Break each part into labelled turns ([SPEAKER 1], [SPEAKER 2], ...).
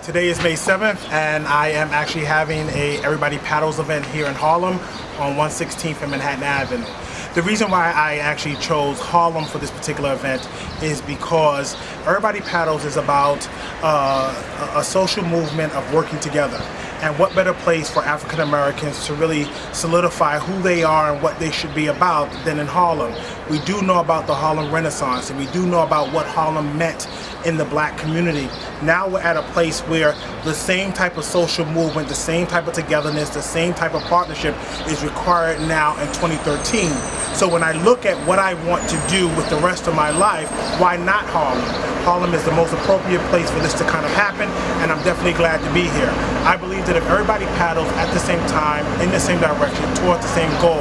[SPEAKER 1] Today is May 7th, and I am actually having a Everybody Paddles event here in Harlem on 116th and Manhattan Avenue. The reason why I actually chose Harlem for this particular event is because Everybody Paddles is about a social movement of working together. And what better place for African Americans to really solidify who they are and what they should be about than in Harlem. We do know about the Harlem Renaissance, and we do know about what Harlem meant in the black community. Now we're at a place where the same type of social movement, the same type of togetherness, the same type of partnership is required now in 2013. So when I look at what I want to do with the rest of my life, why not Harlem? Harlem is the most appropriate place for this to kind of happen, and I'm definitely glad to be here. I believe that if everybody paddles at the same time, in the same direction, towards the same goal,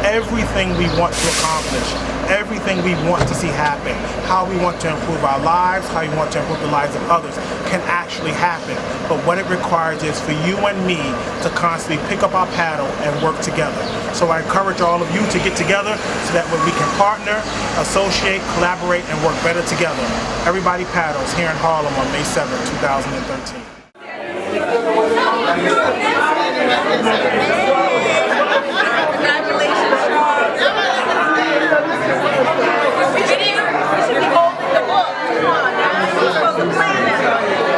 [SPEAKER 1] everything we want to accomplish, everything we want to see happen, how we want to improve our lives, how we want to improve the lives of others, can actually happen. But what it requires is for you and me to constantly pick up our paddle and work together. So I encourage all of you to get together so that way we can partner, associate, collaborate, and work better together. Everybody Paddles here in Harlem on May 7th, 2013.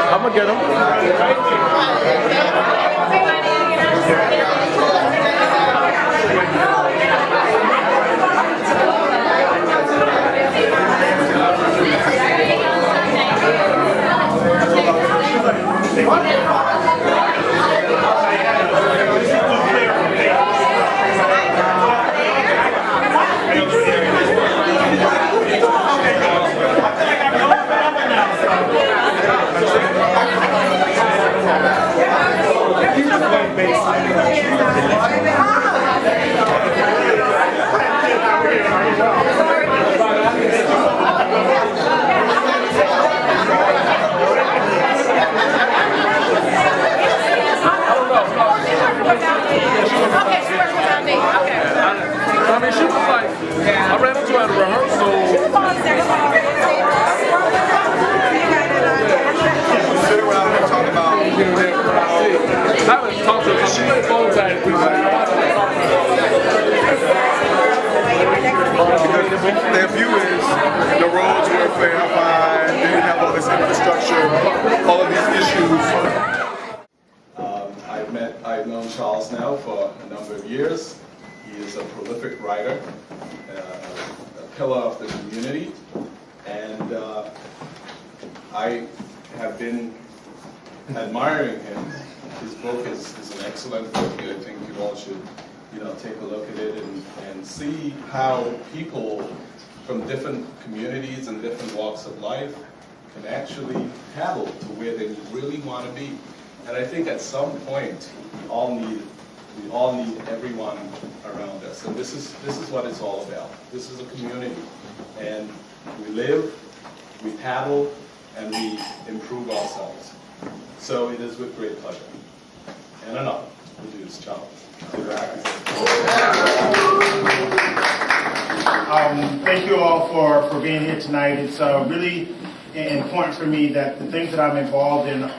[SPEAKER 2] I'm gonna get him. I mean, she was like, I ran into her at a rehearsal.
[SPEAKER 3] Sit around and talk about,
[SPEAKER 2] I haven't talked to her. She made phone tag.
[SPEAKER 3] their view is the roads were clarified, they didn't have all this infrastructure, all of these issues. I've known Charles now for a number of years. He is a prolific writer, a pillar of the community, and I have been admiring him. His book is an excellent book. I think you all should, take a look at it and see how people from different communities and different walks of life can actually paddle to where they really want to be. And I think at some point we all need everyone around us. And this is what it's all about. This is a community. And we live, we paddle, and we improve ourselves. So it is with great pleasure and an honor to introduce Charles.
[SPEAKER 1] Thank you all for being here tonight. It's really important for me that the things that I'm involved in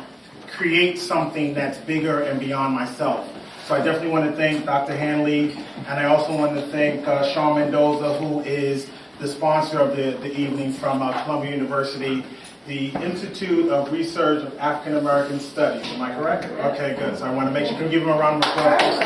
[SPEAKER 1] create something that's bigger and beyond myself. So I definitely want to thank Dr. Hanley, and I also want to thank Sean Mendoza, who is the sponsor of the evening from Columbia University, the Institute of Research of African American Studies. Am I correct? Okay, good. So I want to make sure you can give them a round of applause.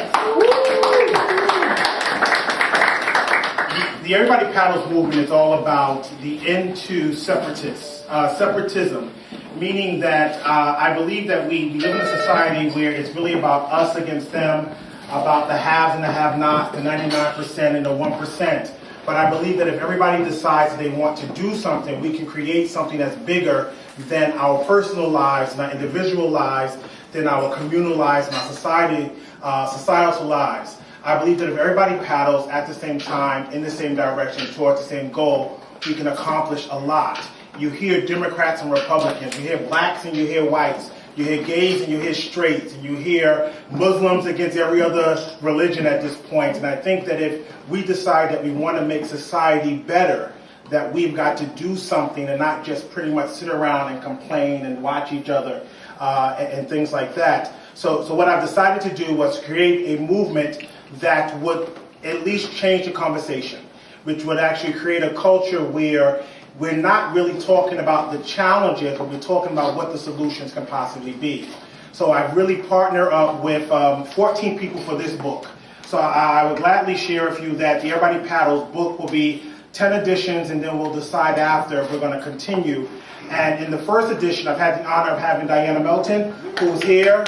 [SPEAKER 1] The Everybody Paddles movement is all about the end to separatism, meaning that I believe that we live in a society where it's really about us against them, about the haves and the have-nots, the 99% and the 1%. But I believe that if everybody decides that they want to do something, we can create something that's bigger than our personal lives and our individual lives, than our communal lives and our societal lives. I believe that if everybody paddles at the same time, in the same direction, towards the same goal, we can accomplish a lot. You hear Democrats and Republicans, you hear blacks and you hear whites, you hear gays and you hear straights, and you hear Muslims against every other religion at this point. And I think that if we decide that we want to make society better, that we've got to do something and not just pretty much sit around and complain and watch each other and things like that. So what I've decided to do was create a movement that would at least change the conversation, which would actually create a culture where we're not really talking about the challenges, but we're talking about what the solutions can possibly be. So I've really partnered up with 14 people for this book. So I would gladly share with you that the Everybody Paddles book will be 10 editions, and then we'll decide after if we're going to continue. And in the first edition, I've had the honor of having Diana Melton, who's here.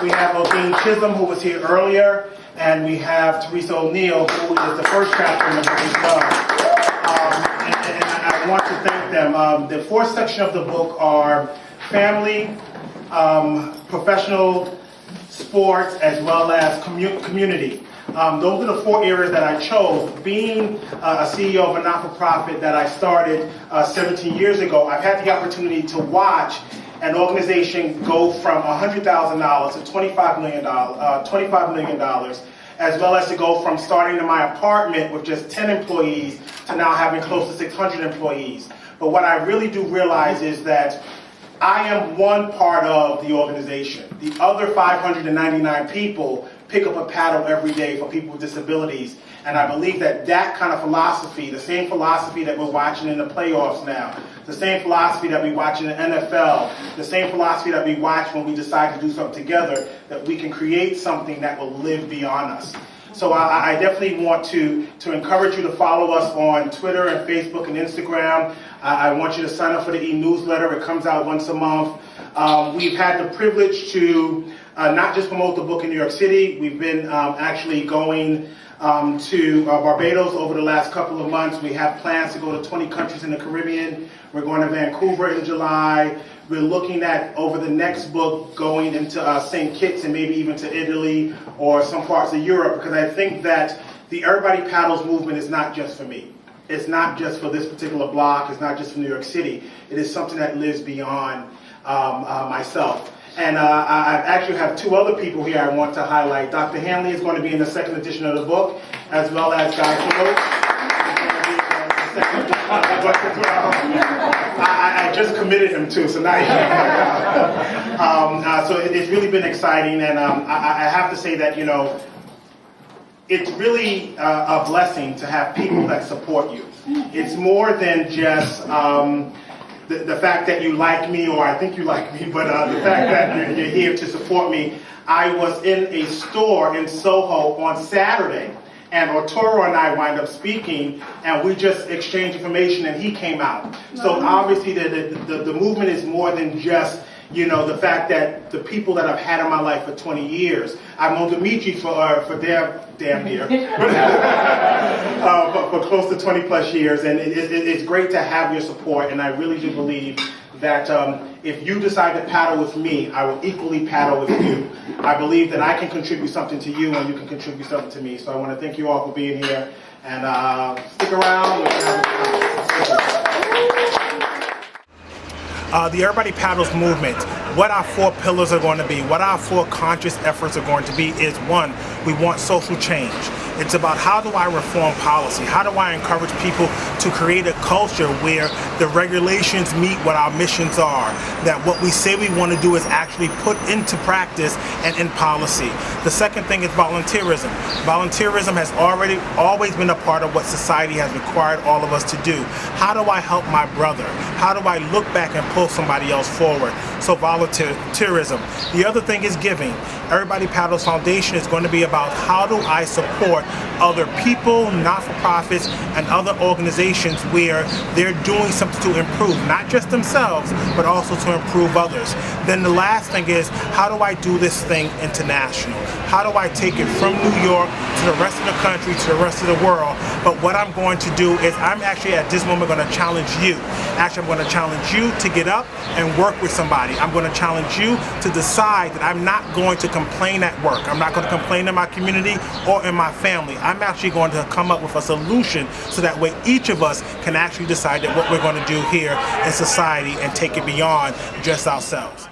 [SPEAKER 1] We have Odine Chisholm, who was here earlier, and we have Teresa O'Neill, who is the first chapter in the book as well. And I want to thank them. The fourth section of the book are family, professional, sports, as well as community. Those are the 4 areas that I chose. Being a CEO of a not-for-profit that I started 17 years ago, I've had the opportunity to watch an organization go from $100,000 to $25 million, as well as to go from starting in my apartment with just 10 employees to now having close to 600 employees. But what I really do realize is that I am one part of the organization. The other 599 people pick up a paddle every day for people with disabilities. And I believe that that kind of philosophy, the same philosophy that we're watching in the playoffs now, the same philosophy that we watch in the NFL, the same philosophy that we watch when we decide to do something together, that we can create something that will live beyond us. So I definitely want to encourage you to follow us on Twitter and Facebook and Instagram. I want you to sign up for the e-newsletter. It comes out once a month. We've had the privilege to not just promote the book in New York City. We've been actually going to Barbados over the last couple of months. We have plans to go to 20 countries in the Caribbean. We're going to Vancouver in July. We're looking at, over the next book, going into St. Kitts and maybe even to Italy or some parts of Europe, because I think that the Everybody Paddles movement is not just for me. It's not just for this particular block. It's not just for New York City. It is something that lives beyond myself. And I actually have 2 other people here I want to highlight. Dr. Hanley is going to be in the 2nd edition of the book, as well as Guy Phillips. I just committed him too, so now so it's really been exciting, and I have to say that, you know, it's really a blessing to have people that support you. It's more than just the fact that you like me, or I think you like me, but the fact that you're here to support me. I was in a store in Soho on Saturday, and Arturo and I wind up speaking, and we just exchanged information, and he came out. So obviously the movement is more than just, you know, the fact that the people that I've had in my life for 20 years. I've known Dimitri for damn near, for close to 20 plus years, and it's great to have your support, and I really do believe that if you decide to paddle with me, I will equally paddle with you. I believe that I can contribute something to you, and you can contribute something to me. So I want to thank you all for being here, and stick around. The Everybody Paddles movement, what our 4 pillars are going to be, what our 4 conscious efforts are going to be is, 1, we want social change. It's about, how do I reform policy? How do I encourage people to create a culture where the regulations meet what our missions are, that what we say we want to do is actually put into practice and in policy. The second thing is volunteerism. Volunteerism has always been a part of what society has required all of us to do. How do I help my brother? How do I look back and pull somebody else forward? So volunteerism. The other thing is giving. Everybody Paddles Foundation is going to be about, how do I support other people, not-for-profits, and other organizations where they're doing something to improve, not just themselves, but also to improve others. Then the last thing is, how do I do this thing international? How do I take it from New York to the rest of the country, to the rest of the world? But what I'm going to do is, I'm actually at this moment going to challenge you. Actually, I'm going to challenge you to get up and work with somebody. I'm going to challenge you to decide that I'm not going to complain at work. I'm not going to complain in my community or in my family. I'm actually going to come up with a solution, so that way each of us can actually decide that what we're going to do here in society and take it beyond just ourselves.